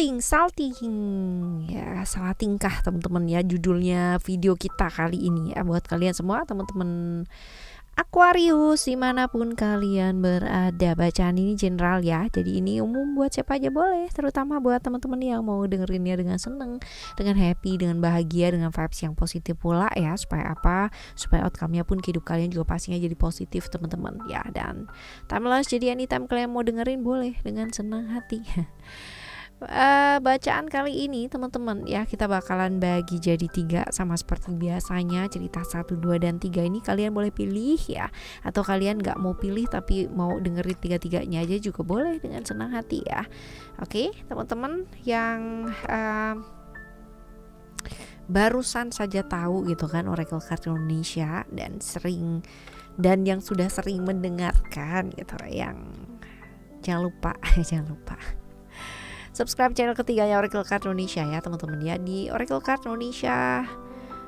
salting ya, salah tingkah teman-teman ya, judulnya video kita kali ini ya, buat kalian semua teman-teman Aquarius dimanapun kalian berada. Bacaan ini general ya, jadi ini umum buat siapa aja boleh, terutama buat teman-teman yang mau dengerinnya dengan seneng, dengan happy, dengan bahagia, dengan vibes yang positif pula ya. Supaya apa? Supaya outcome-nya pun kehidupan kalian juga pastinya jadi positif teman-teman ya. Dan timeless, jadi anytime kalian mau dengerin boleh dengan senang hati. Bacaan kali ini teman-teman ya, kita bakalan bagi jadi 3 sama seperti biasanya. Cerita 1, 2, dan 3 ini kalian boleh pilih ya, atau kalian gak mau pilih tapi mau dengerin 3-3-nya aja juga boleh dengan senang hati ya. Oke teman-teman yang barusan saja tahu gitu kan Oracle Card Indonesia, dan yang sudah sering mendengarkan gitu, yang jangan lupa subscribe channel ketiganya Oracle Card Indonesia ya teman-teman ya, di Oracle Card Indonesia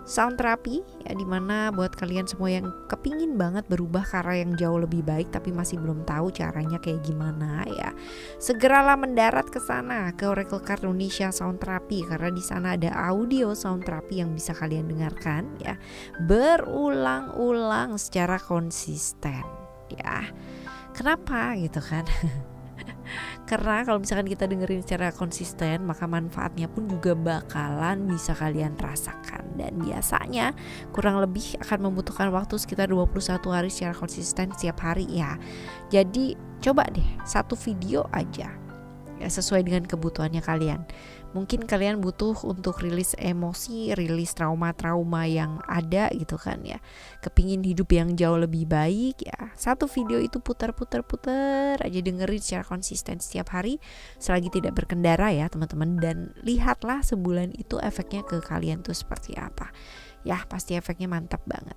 Sound Therapy ya, dimana buat kalian semua yang kepingin banget berubah ke arah yang jauh lebih baik tapi masih belum tahu caranya kayak gimana ya, segeralah mendarat ke sana, ke Oracle Card Indonesia Sound Therapy, karena di sana ada audio sound therapy yang bisa kalian dengarkan ya berulang-ulang secara konsisten ya. Kenapa gitu kan? Karena kalau misalkan kita dengerin secara konsisten, maka manfaatnya pun juga bakalan bisa kalian rasakan. Dan biasanya kurang lebih akan membutuhkan waktu sekitar 21 hari secara konsisten setiap hari ya. Jadi coba deh 1 video aja ya, sesuai dengan kebutuhannya kalian. Mungkin kalian butuh untuk rilis emosi, rilis trauma-trauma yang ada gitu kan ya, kepingin hidup yang jauh lebih baik ya. 1 video itu putar aja, dengerin secara konsisten setiap hari selagi tidak berkendara ya teman-teman, dan lihatlah sebulan itu efeknya ke kalian tuh seperti apa ya, pasti efeknya mantap banget.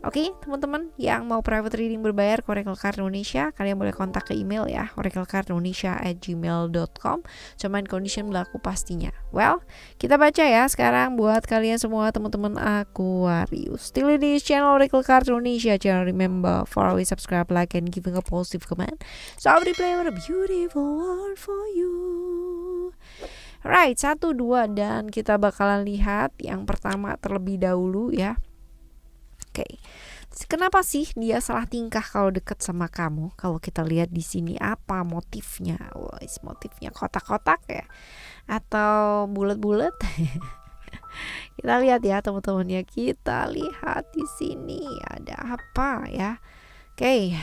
Oke teman-teman yang mau private reading berbayar ke Oracle Card Indonesia, kalian boleh kontak ke email ya, oraclecardindonesia@gmail.com. Cuman condition berlaku pastinya. Well, kita baca ya sekarang buat kalian semua teman-teman Aquarius. Still in this channel Oracle Card Indonesia channel, remember for always subscribe, like, and giving a positive comment, so I will play a beautiful world for you. Right, 1, 2, dan kita bakalan lihat yang pertama terlebih dahulu ya. Oke. Kenapa sih dia salah tingkah kalau deket sama kamu? Kalau kita lihat di sini apa motifnya? Motifnya kotak-kotak ya, atau bulat-bulat? Kita lihat ya teman-teman ya. Kita lihat di sini ada apa ya? Oke.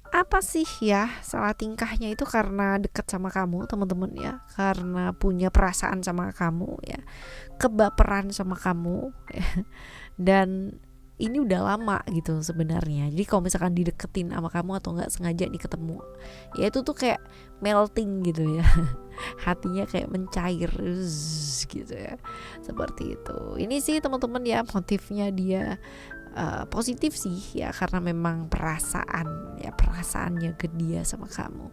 Apa sih ya salah tingkahnya itu? Karena deket sama kamu teman-teman ya, karena punya perasaan sama kamu ya, kebaperan sama kamu ya. Dan ini udah lama gitu sebenarnya. Jadi kalau misalkan dideketin sama kamu atau nggak sengaja nih ketemu, ya itu tuh kayak melting gitu ya. Hatinya kayak mencair gitu ya, seperti itu. Ini sih teman-teman ya motifnya dia positif sih ya, karena memang perasaannya ke dia sama kamu.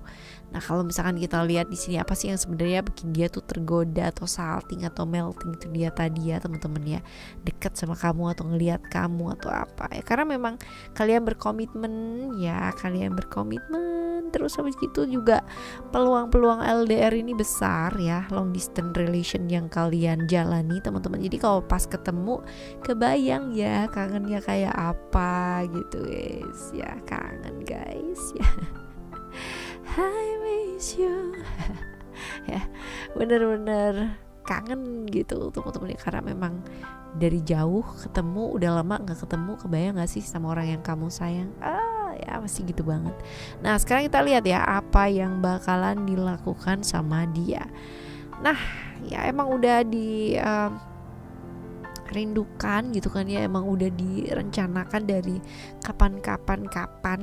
Nah kalau misalkan kita lihat di sini apa sih yang sebenarnya bikin dia tuh tergoda atau salting atau melting, itu dia tadi ya teman-teman ya, dekat sama kamu atau ngelihat kamu atau apa ya, karena memang kalian berkomitmen terus habis gitu juga peluang-peluang LDR ini besar ya, long distance relation yang kalian jalani teman-teman. Jadi kalau pas ketemu kebayang ya kangennya kayak apa gitu guys ya, kangen guys ya. I miss you. Ya, bener-bener kangen gitu teman-teman ya, karena memang dari jauh ketemu, udah lama nggak ketemu, kebayang nggak sih sama orang yang kamu sayang? Ya pasti gitu banget. Nah sekarang kita lihat ya apa yang bakalan dilakukan sama dia. Nah ya emang udah rindukan gitu kan ya, emang udah direncanakan dari kapan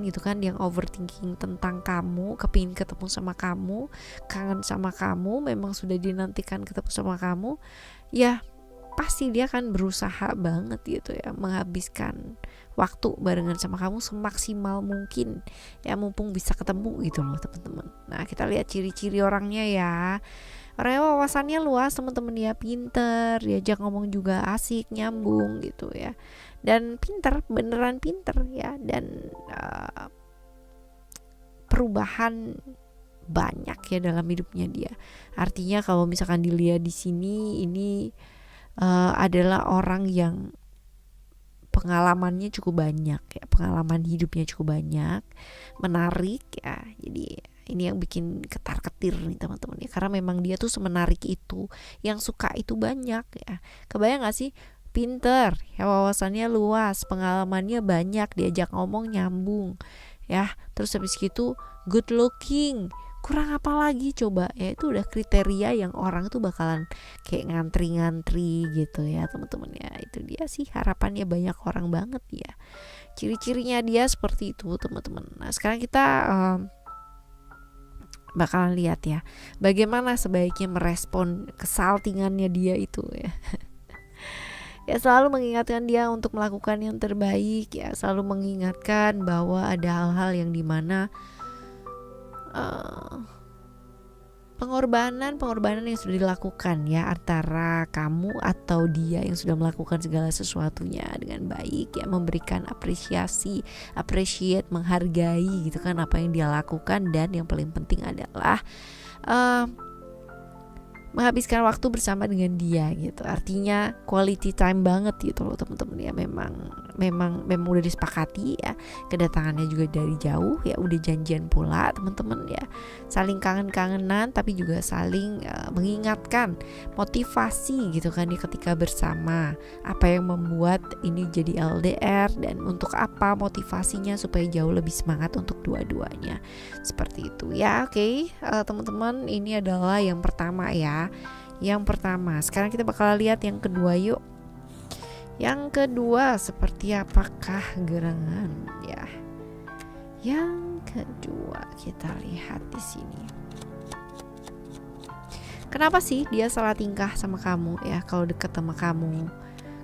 gitu kan, yang overthinking tentang kamu, kepingin ketemu sama kamu, kangen sama kamu, memang sudah dinantikan ketemu sama kamu ya. Pasti dia kan berusaha banget gitu ya, menghabiskan waktu barengan sama kamu semaksimal mungkin ya, mumpung bisa ketemu gitu loh teman-teman. Nah kita lihat ciri-ciri orangnya ya. Orangnya wawasannya luas teman-teman ya, pinter, diajak ngomong juga asik, nyambung gitu ya, dan pinter, beneran pinter ya. Dan perubahan banyak ya dalam hidupnya dia. Artinya kalau misalkan dilihat di sini, ini adalah orang yang pengalamannya cukup banyak ya, pengalaman hidupnya cukup banyak, menarik ya. Jadi ini yang bikin ketar-ketir nih teman-teman ya, karena memang dia tuh semenarik itu, yang suka itu banyak ya. Kebayang gak sih, pinter ya, wawasannya luas, pengalamannya banyak, diajak ngomong nyambung ya, terus habis gitu good looking, kurang apa lagi coba ya. Itu udah kriteria yang orang tuh bakalan kayak ngantri-ngantri gitu ya teman-teman ya. Itu dia sih harapannya banyak orang banget ya, ciri-cirinya dia seperti itu teman-teman. Nah sekarang kita bakalan lihat ya bagaimana sebaiknya merespon kesaltingannya dia itu ya. Ya selalu mengingatkan dia untuk melakukan yang terbaik ya, selalu mengingatkan bahwa ada hal-hal yang dimana pengorbanan yang sudah dilakukan ya, antara kamu atau dia yang sudah melakukan segala sesuatunya dengan baik ya, memberikan apresiasi, menghargai gitu kan apa yang dia lakukan, dan yang paling penting adalah menghabiskan waktu bersama dengan dia gitu. Artinya quality time banget gitu loh teman-teman ya. Memang udah disepakati ya, kedatangannya juga dari jauh ya, udah janjian pula teman-teman ya, saling kangen-kangenan tapi juga saling mengingatkan, motivasi gitu kan ya ketika bersama, apa yang membuat ini jadi LDR dan untuk apa motivasinya supaya jauh lebih semangat untuk dua-duanya, seperti itu ya. Oke, teman-teman, ini adalah yang pertama ya. Yang pertama, sekarang kita bakal lihat yang kedua yuk. Yang kedua seperti apakah gerangan ya? Yang kedua kita lihat di sini. Kenapa sih dia salah tingkah sama kamu ya kalau deket sama kamu?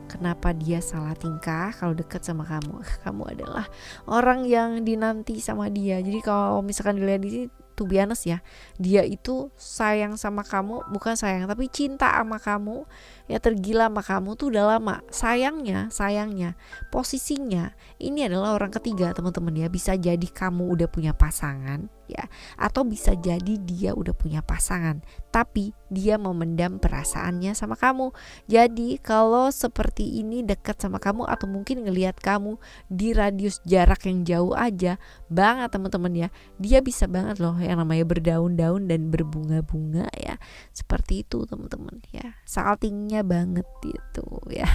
Kenapa dia salah tingkah kalau deket sama kamu? Kamu adalah orang yang dinanti sama dia. Jadi kalau misalkan dilihat di sini, to be honest ya, dia itu sayang sama kamu, bukan sayang tapi cinta sama kamu ya, tergila sama kamu tuh udah lama. Sayangnya posisinya ini adalah orang ketiga teman-teman ya. Bisa jadi kamu udah punya pasangan ya, atau bisa jadi dia udah punya pasangan tapi dia memendam perasaannya sama kamu. Jadi kalau seperti ini dekat sama kamu atau mungkin ngelihat kamu di radius jarak yang jauh aja banget teman-teman ya, dia bisa banget loh yang namanya berdaun-daun dan berbunga-bunga ya, seperti itu teman-teman ya, saltingnya banget gitu ya.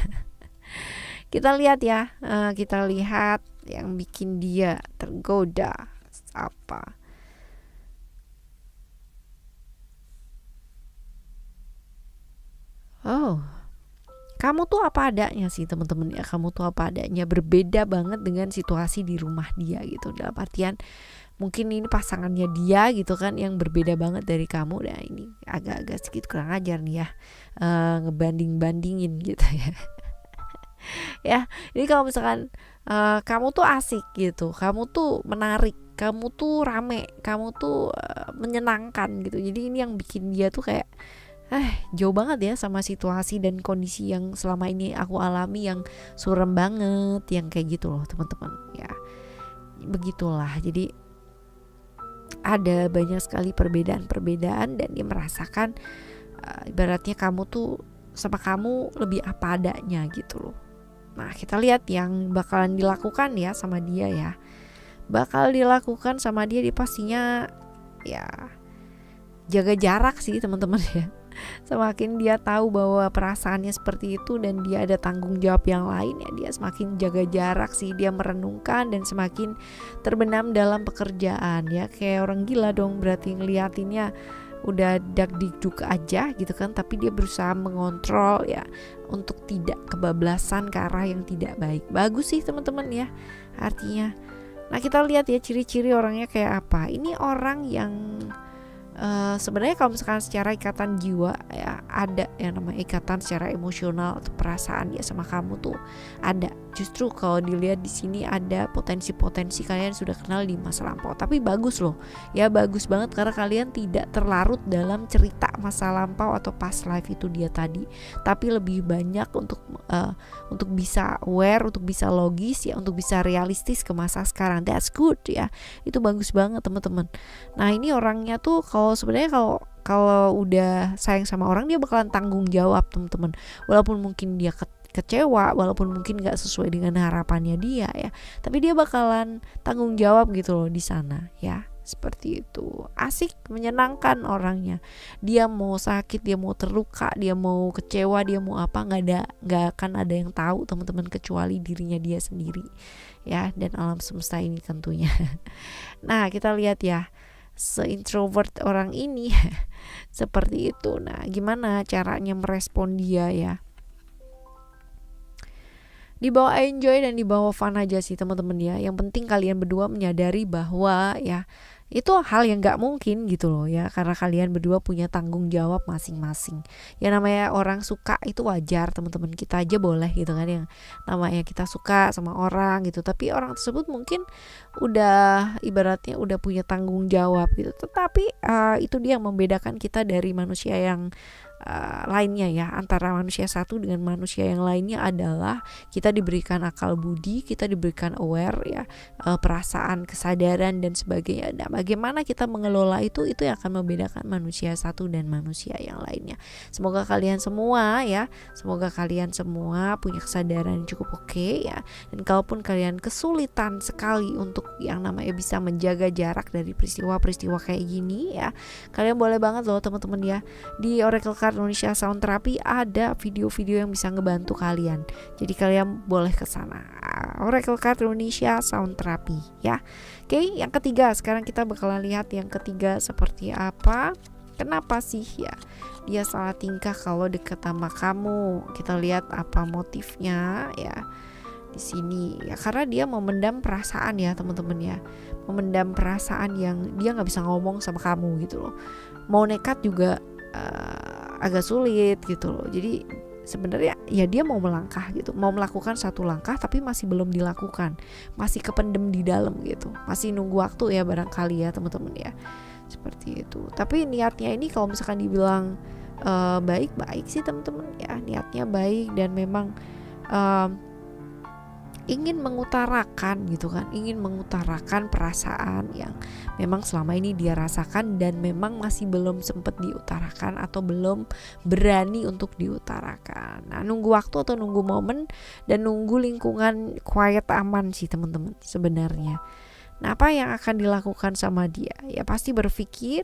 Kita lihat ya, kita lihat yang bikin dia tergoda apa. Oh, kamu tuh apa adanya sih teman-teman ya, kamu tuh apa adanya, berbeda banget dengan situasi di rumah dia gitu. Dalam artian mungkin ini pasangannya dia gitu kan yang berbeda banget dari kamu. Nah ini agak-agak sedikit kurang ajar nih ya, ngebanding-bandingin gitu ya. Ya, ini kalau misalkan kamu tuh asik gitu, kamu tuh menarik, kamu tuh rame, kamu tuh menyenangkan gitu. Jadi ini yang bikin dia tuh kayak jauh banget ya sama situasi dan kondisi yang selama ini aku alami, yang suram banget, yang kayak gitu loh teman-teman ya. Begitulah, jadi ada banyak sekali perbedaan-perbedaan dan dia merasakan ibaratnya kamu tuh sama kamu lebih apa adanya gitu loh. Nah kita lihat yang bakalan dilakukan ya sama dia ya. Bakal dilakukan sama dia pastinya ya jaga jarak sih teman-teman ya. Semakin dia tahu bahwa perasaannya seperti itu dan dia ada tanggung jawab yang lain ya, dia semakin jaga jarak sih, dia merenungkan dan semakin terbenam dalam pekerjaan ya. Kayak orang gila dong berarti ngeliatinnya udah dak-dikduk aja gitu kan, tapi dia berusaha mengontrol ya untuk tidak kebablasan ke arah yang tidak baik. Bagus sih teman-teman ya artinya. Nah kita lihat ya ciri-ciri orangnya kayak apa. Ini orang yang sebenarnya kalau misalkan secara ikatan jiwa ya, ada yang namanya ikatan secara emosional atau perasaan dia sama kamu tuh ada. Justru kalau dilihat di sini ada potensi-potensi kalian sudah kenal di masa lampau. Tapi bagus loh, ya bagus banget karena kalian tidak terlarut dalam cerita masa lampau atau past life itu dia tadi. Tapi lebih banyak untuk bisa aware, untuk bisa logis ya, untuk bisa realistis ke masa sekarang. That's good ya. Itu bagus banget teman-teman. Nah ini orangnya tuh sebenarnya kalau udah sayang sama orang dia bakalan tanggung jawab teman-teman, walaupun mungkin dia kecewa, walaupun mungkin nggak sesuai dengan harapannya dia ya, tapi dia bakalan tanggung jawab gitu loh di sana ya. Seperti itu, asik, menyenangkan orangnya. Dia mau sakit, dia mau terluka, dia mau kecewa, dia mau apa, nggak akan ada yang tahu teman-teman kecuali dirinya dia sendiri ya, dan alam semesta ini tentunya. Nah kita lihat ya, se-introvert orang ini seperti itu. Nah gimana caranya merespon dia ya, dibawa enjoy dan dibawa fun aja sih teman-teman ya. Yang penting kalian berdua menyadari bahwa ya itu hal yang gak mungkin gitu loh ya, karena kalian berdua punya tanggung jawab masing-masing. Ya namanya orang suka itu wajar teman-teman, kita aja boleh gitu kan, yang namanya kita suka sama orang gitu, tapi orang tersebut mungkin udah ibaratnya udah punya tanggung jawab gitu. Tetapi itu dia yang membedakan kita dari manusia yang lainnya ya. Antara manusia satu dengan manusia yang lainnya adalah kita diberikan akal budi, kita diberikan aware ya, perasaan, kesadaran dan sebagainya. Nah, bagaimana kita mengelola itu yang akan membedakan manusia satu dan manusia yang lainnya. Semoga kalian semua ya, semoga kalian semua punya kesadaran yang cukup oke ya. Dan kalaupun kalian kesulitan sekali untuk yang namanya bisa menjaga jarak dari peristiwa-peristiwa kayak gini ya, kalian boleh banget loh teman-teman ya, di Oracle Card Indonesia Sound Therapy ada video-video yang bisa ngebantu kalian. Jadi kalian boleh ke sana. Oracle Card Indonesia Sound Therapy ya. Oke, yang ketiga sekarang kita bakalan lihat yang ketiga seperti apa. Kenapa sih ya dia salah tingkah kalau dekat sama kamu? Kita lihat apa motifnya ya di sini ya, karena dia memendam perasaan ya teman-teman ya, memendam perasaan yang dia nggak bisa ngomong sama kamu gitu loh. Mau nekat juga agak sulit gitu loh. Jadi sebenarnya ya dia mau melangkah gitu, mau melakukan satu langkah tapi masih belum dilakukan, masih kependem di dalam gitu, masih nunggu waktu ya barangkali ya teman-teman ya, seperti itu. Tapi niatnya ini kalau misalkan dibilang baik sih teman-teman ya, niatnya baik dan memang ingin mengutarakan gitu kan, ingin mengutarakan perasaan yang memang selama ini dia rasakan dan memang masih belum sempat diutarakan atau belum berani untuk diutarakan. Nah nunggu waktu atau nunggu momen dan nunggu lingkungan quiet aman sih teman-teman sebenarnya. Nah apa yang akan dilakukan sama dia? Ya pasti berpikir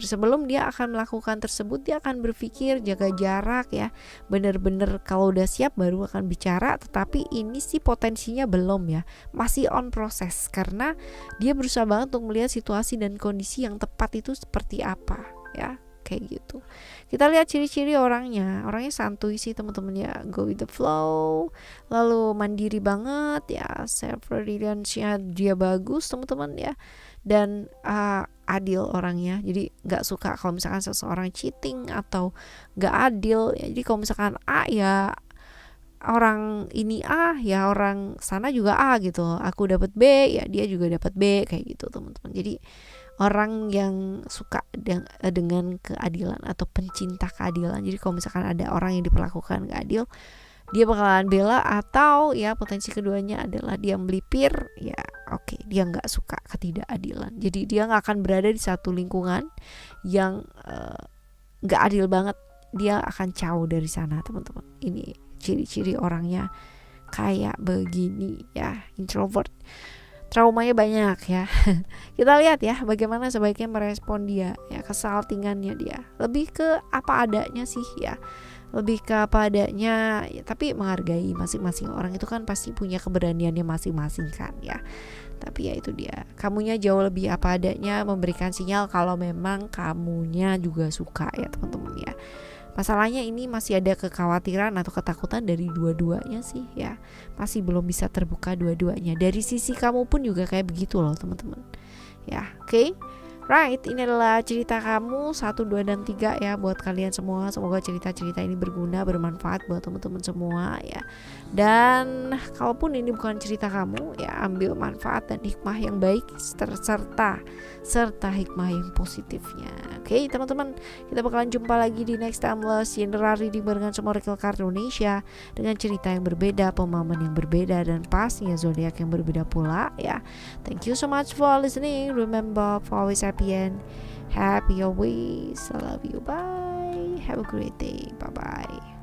sebelum dia akan melakukan tersebut, dia akan berpikir, jaga jarak ya, bener-bener kalau udah siap baru akan bicara. Tetapi ini sih potensinya belum ya, masih on proses, karena dia berusaha banget untuk melihat situasi dan kondisi yang tepat itu seperti apa ya, kayak gitu. Kita lihat ciri-ciri orangnya santuy sih teman-teman ya, go with the flow, lalu mandiri banget ya, self reliance-nya dia bagus teman-teman ya, dan adil orangnya. Jadi nggak suka kalau misalkan seseorang cheating atau nggak adil ya. Jadi kalau misalkan A ya orang ini A ya orang sana juga A gitu, aku dapat B ya dia juga dapat B, kayak gitu teman-teman. Jadi orang yang suka dengan keadilan atau pencinta keadilan. Jadi kalau misalkan ada orang yang diperlakukan gak adil, dia bakalan bela, atau ya potensi keduanya adalah dia melipir ya, oke, dia gak suka ketidakadilan. Jadi dia gak akan berada di satu lingkungan yang gak adil banget, dia akan jauh dari sana teman-teman. Ini ciri-ciri orangnya kayak begini ya, introvert. Traumanya banyak ya. Kita lihat ya bagaimana sebaiknya merespon dia ya, kesaltingannya dia. Lebih ke apa adanya sih ya. Lebih ke apa adanya ya, tapi menghargai masing-masing orang itu kan pasti punya keberaniannya masing-masing kan ya. Tapi ya itu dia, kamunya jauh lebih apa adanya, memberikan sinyal kalau memang kamunya juga suka ya teman-teman ya. Masalahnya ini masih ada kekhawatiran atau ketakutan dari dua-duanya sih ya. Masih belum bisa terbuka dua-duanya. Dari sisi kamu pun juga kayak begitu loh teman-teman. Ya, oke. Right, ini adalah cerita kamu 1, 2, dan 3 ya buat kalian semua. Semoga cerita-cerita ini berguna, bermanfaat buat teman-teman semua ya. Dan kalaupun ini bukan cerita kamu, ya ambil manfaat dan hikmah yang baik serta hikmah yang positifnya. Oke, teman-teman, kita bakalan jumpa lagi di next timeless general reading barengan sama Oracle Card Indonesia dengan cerita yang berbeda, pemahaman yang berbeda, dan pastinya zodiak yang berbeda pula ya. Thank you so much for listening. Remember, for always happy and happy always. I love you. Bye. Have a great day. Bye bye.